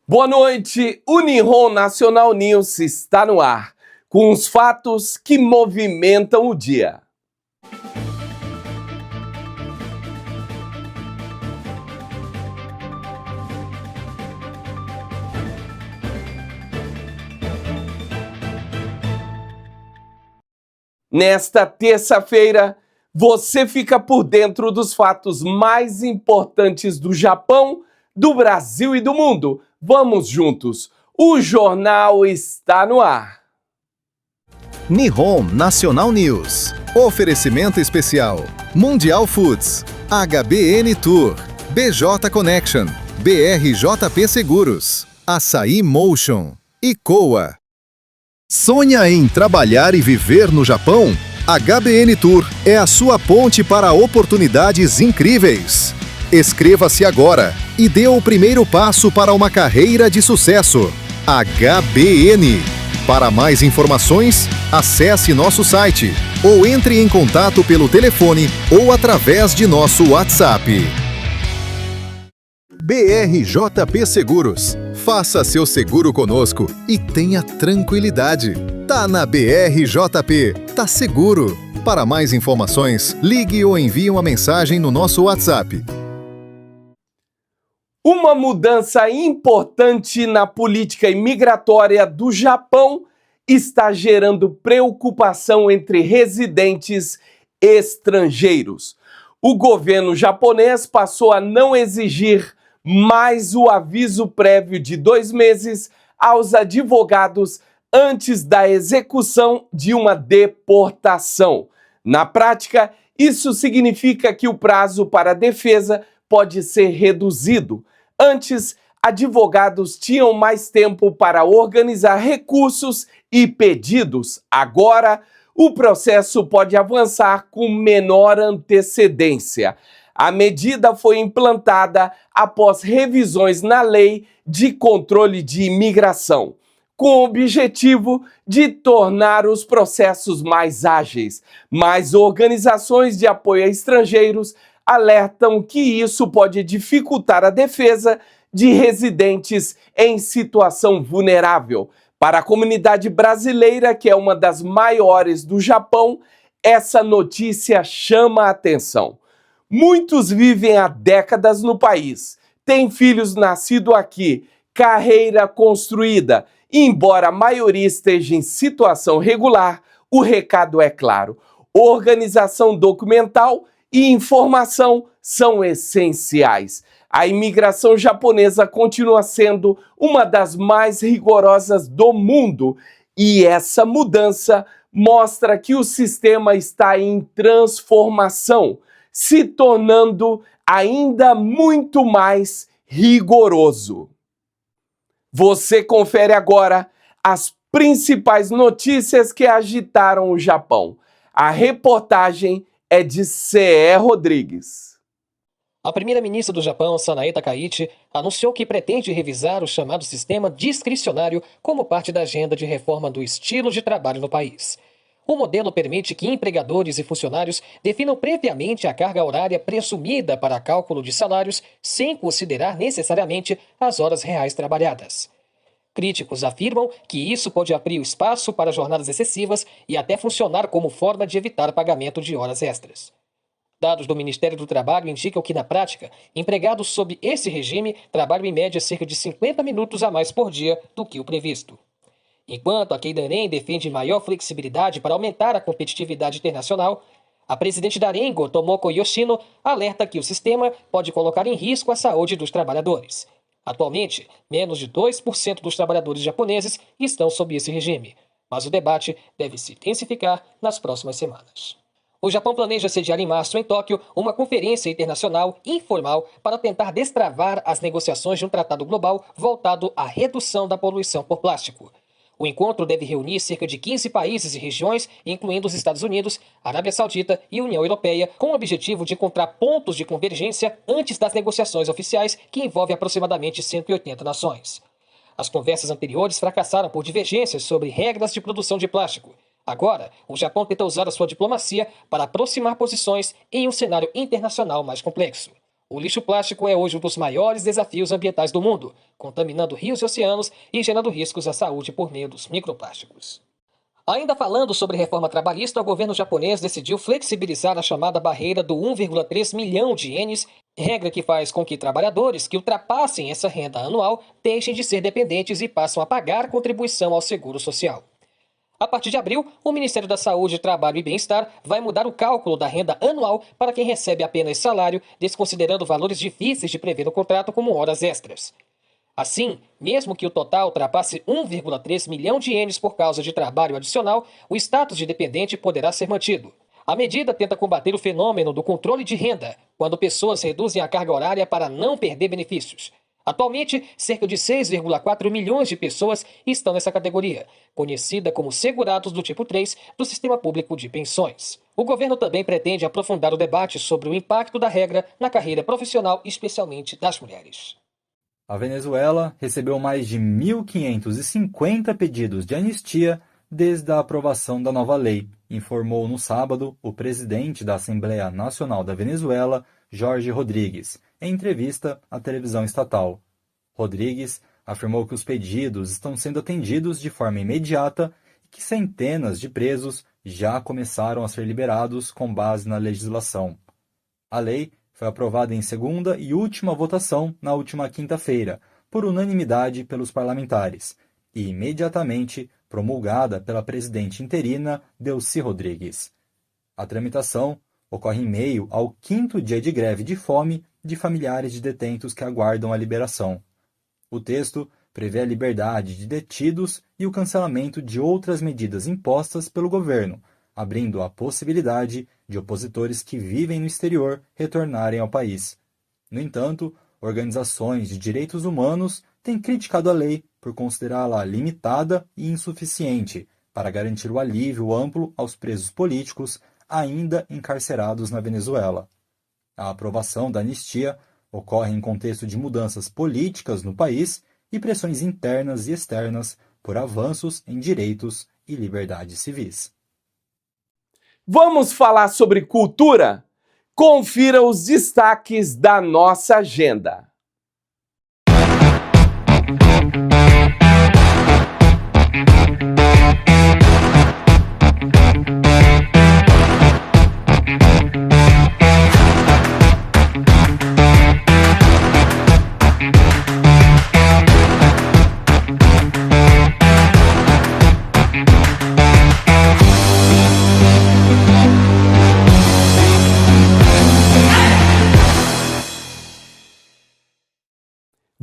Boa noite, o Nihon Nacional News está no ar, com os fatos que movimentam o dia. Nesta terça-feira, você fica por dentro dos fatos mais importantes do Japão, do Brasil e do mundo. Vamos juntos, o jornal está no ar. Nihon Nacional News. Oferecimento especial: Mundial Foods, HBN Tour, BJ Connection, BRJP Seguros, Açaí Motion e Coa. Sonha em trabalhar e viver no Japão? HBN Tour é a sua ponte para oportunidades incríveis. Inscreva-se agora e dê o primeiro passo para uma carreira de sucesso. HBN. Para mais informações, acesse nosso site ou entre em contato pelo telefone ou através de nosso WhatsApp. BRJP Seguros. Faça seu seguro conosco e tenha tranquilidade. Tá na BRJP, tá seguro. Para mais informações, ligue ou envie uma mensagem no nosso WhatsApp. Uma mudança importante na política imigratória do Japão está gerando preocupação entre residentes estrangeiros. O governo japonês passou a não exigir mais o aviso prévio de 2 meses aos advogados antes da execução de uma deportação. Na prática, isso significa que o prazo para a defesa pode ser reduzido. Antes, advogados tinham mais tempo para organizar recursos e pedidos. Agora, o processo pode avançar com menor antecedência. A medida foi implantada após revisões na Lei de Controle de Imigração, com o objetivo de tornar os processos mais ágeis. Mas organizações de apoio a estrangeiros alertam que isso pode dificultar a defesa de residentes em situação vulnerável. Para a comunidade brasileira, que é uma das maiores do Japão, essa notícia chama a atenção. Muitos vivem há décadas no país, têm filhos nascidos aqui, carreira construída. E embora a maioria esteja em situação regular, o recado é claro: organização documental e informação são essenciais. A imigração japonesa continua sendo uma das mais rigorosas do mundo e essa mudança mostra que o sistema está em transformação, se tornando ainda muito mais rigoroso. Você confere agora as principais notícias que agitaram o Japão. A reportagem é de C.E. Rodrigues. A primeira-ministra do Japão, Sanae Takaichi, anunciou que pretende revisar o chamado sistema discricionário como parte da agenda de reforma do estilo de trabalho no país. O modelo permite que empregadores e funcionários definam previamente a carga horária presumida para cálculo de salários sem considerar necessariamente as horas reais trabalhadas. Críticos afirmam que isso pode abrir espaço para jornadas excessivas e até funcionar como forma de evitar pagamento de horas extras. Dados do Ministério do Trabalho indicam que, na prática, empregados sob esse regime trabalham em média cerca de 50 minutos a mais por dia do que o previsto. Enquanto a Keidanren defende maior flexibilidade para aumentar a competitividade internacional, a presidente da Rengo, Tomoko Yoshino, alerta que o sistema pode colocar em risco a saúde dos trabalhadores. Atualmente, menos de 2% dos trabalhadores japoneses estão sob esse regime, mas o debate deve se intensificar nas próximas semanas. O Japão planeja sediar em março, em Tóquio, uma conferência internacional informal para tentar destravar as negociações de um tratado global voltado à redução da poluição por plástico. O encontro deve reunir cerca de 15 países e regiões, incluindo os Estados Unidos, Arábia Saudita e União Europeia, com o objetivo de encontrar pontos de convergência antes das negociações oficiais, que envolvem aproximadamente 180 nações. As conversas anteriores fracassaram por divergências sobre regras de produção de plástico. Agora, o Japão tenta usar a sua diplomacia para aproximar posições em um cenário internacional mais complexo. O lixo plástico é hoje um dos maiores desafios ambientais do mundo, contaminando rios e oceanos e gerando riscos à saúde por meio dos microplásticos. Ainda falando sobre reforma trabalhista, o governo japonês decidiu flexibilizar a chamada barreira do 1,3 milhão de ienes, regra que faz com que trabalhadores que ultrapassem essa renda anual deixem de ser dependentes e passam a pagar contribuição ao seguro social. A partir de abril, o Ministério da Saúde, Trabalho e Bem-Estar vai mudar o cálculo da renda anual para quem recebe apenas salário, desconsiderando valores difíceis de prever no contrato como horas extras. Assim, mesmo que o total ultrapasse 1,3 milhão de ienes por causa de trabalho adicional, o status de dependente poderá ser mantido. A medida tenta combater o fenômeno do controle de renda, quando pessoas reduzem a carga horária para não perder benefícios. Atualmente, cerca de 6,4 milhões de pessoas estão nessa categoria, conhecida como segurados do tipo 3 do Sistema Público de Pensões. O governo também pretende aprofundar o debate sobre o impacto da regra na carreira profissional, especialmente das mulheres. A Venezuela recebeu mais de 1.550 pedidos de anistia desde a aprovação da nova lei, informou no sábado o presidente da Assembleia Nacional da Venezuela, Jorge Rodrigues, em entrevista à televisão estatal. Rodrigues afirmou que os pedidos estão sendo atendidos de forma imediata e que centenas de presos já começaram a ser liberados com base na legislação. A lei foi aprovada em segunda e última votação na última quinta-feira, por unanimidade pelos parlamentares, e imediatamente promulgada pela presidente interina Delcy Rodrigues. A tramitação ocorre em meio ao 5º dia de greve de fome de familiares de detentos que aguardam a liberação. O texto prevê a liberdade de detidos e o cancelamento de outras medidas impostas pelo governo, abrindo a possibilidade de opositores que vivem no exterior retornarem ao país. No entanto, organizações de direitos humanos têm criticado a lei por considerá-la limitada e insuficiente para garantir o alívio amplo aos presos políticos ainda encarcerados na Venezuela. A aprovação da anistia ocorre em contexto de mudanças políticas no país e pressões internas e externas por avanços em direitos e liberdades civis. Vamos falar sobre cultura? Confira os destaques da nossa agenda.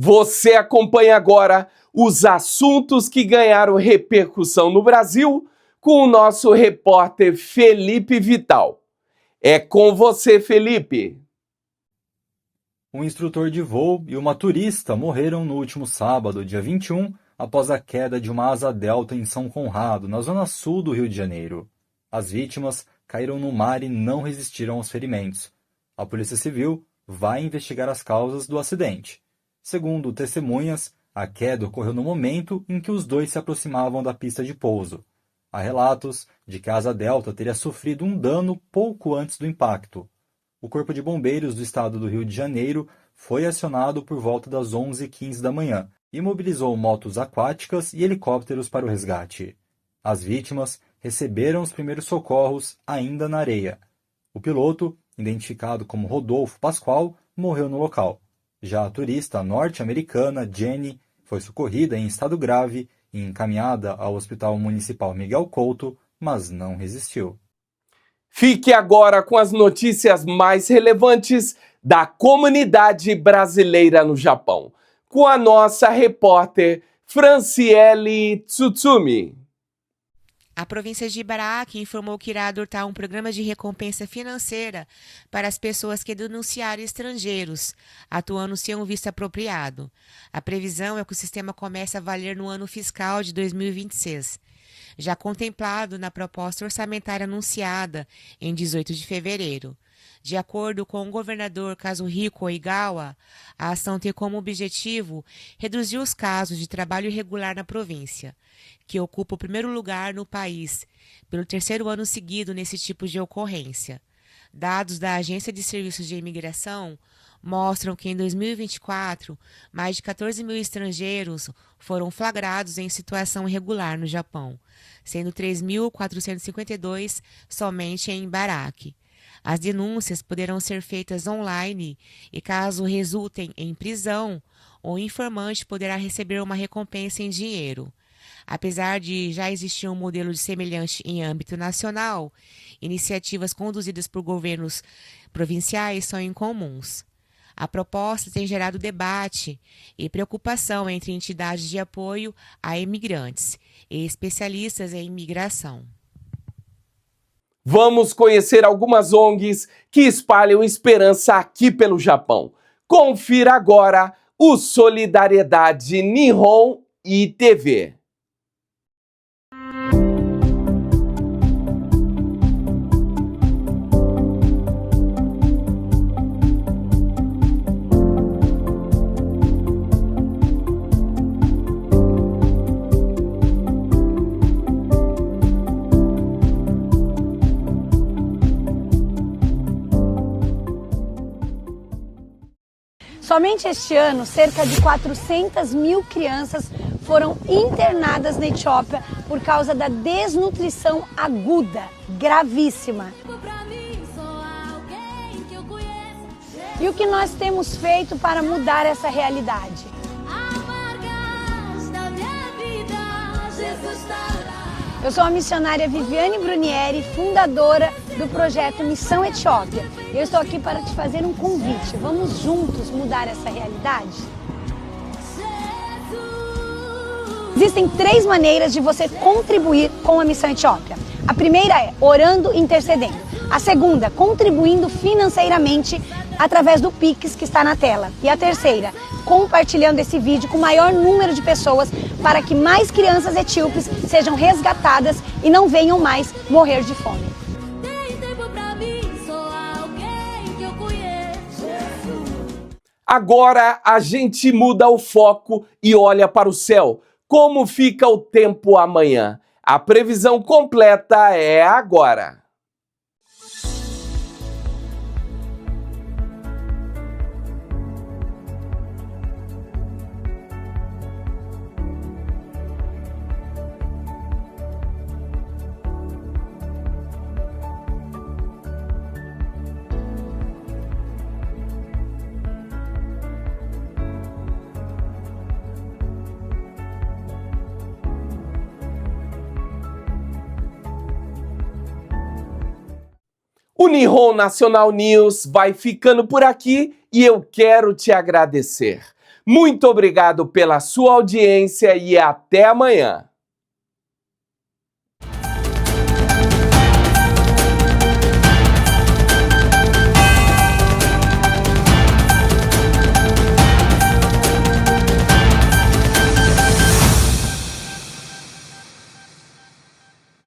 Você acompanha agora os assuntos que ganharam repercussão no Brasil com o nosso repórter Felipe Vital. É com você, Felipe. Um instrutor de voo e uma turista morreram no último sábado, dia 21, após a queda de uma asa delta em São Conrado, na zona sul do Rio de Janeiro. As vítimas caíram no mar e não resistiram aos ferimentos. A Polícia Civil vai investigar as causas do acidente. Segundo testemunhas, a queda ocorreu no momento em que os dois se aproximavam da pista de pouso. Há relatos de que a asa delta teria sofrido um dano pouco antes do impacto. O Corpo de Bombeiros do Estado do Rio de Janeiro foi acionado por volta das 11h15 da manhã e mobilizou motos aquáticas e helicópteros para o resgate. As vítimas receberam os primeiros socorros ainda na areia. O piloto, identificado como Rodolfo Pascoal, morreu no local. Já a turista norte-americana Jenny foi socorrida em estado grave e encaminhada ao Hospital Municipal Miguel Couto, mas não resistiu. Fique agora com as notícias mais relevantes da comunidade brasileira no Japão, com a nossa repórter Franciele Tsutsumi. A província de Ibaraki informou que irá adotar um programa de recompensa financeira para as pessoas que denunciarem estrangeiros, atuando sem um visto apropriado. A previsão é que o sistema comece a valer no ano fiscal de 2026, já contemplado na proposta orçamentária anunciada em 18 de fevereiro. De acordo com o governador Kazuhiko Oigawa, a ação tem como objetivo reduzir os casos de trabalho irregular na província, que ocupa o primeiro lugar no país, pelo terceiro ano seguido nesse tipo de ocorrência. Dados da Agência de Serviços de Imigração mostram que em 2024, mais de 14 mil estrangeiros foram flagrados em situação irregular no Japão, sendo 3.452 somente em Ibaraki. As denúncias poderão ser feitas online e, caso resultem em prisão, o informante poderá receber uma recompensa em dinheiro. Apesar de já existir um modelo semelhante em âmbito nacional, iniciativas conduzidas por governos provinciais são incomuns. A proposta tem gerado debate e preocupação entre entidades de apoio a imigrantes e especialistas em imigração. Vamos conhecer algumas ONGs que espalham esperança aqui pelo Japão. Confira agora o Solidariedade Nihon ITV. Somente este ano, cerca de 400 mil crianças foram internadas na Etiópia por causa da desnutrição aguda, gravíssima. E o que nós temos feito para mudar essa realidade? Eu sou a missionária Viviane Brunieri, fundadora do projeto Missão Etiópia. E eu estou aqui para te fazer um convite. Vamos juntos mudar essa realidade? Existem 3 maneiras de você contribuir com a Missão Etiópia. A primeira é orando e intercedendo. A segunda, contribuindo financeiramente através do Pix que está na tela. E a terceira, compartilhando esse vídeo com o maior número de pessoas para que mais crianças etíopes sejam resgatadas e não venham mais morrer de fome. Agora a gente muda o foco e olha para o céu. Como fica o tempo amanhã? A previsão completa é agora. O Nihon National News vai ficando por aqui e eu quero te agradecer. Muito obrigado pela sua audiência e até amanhã.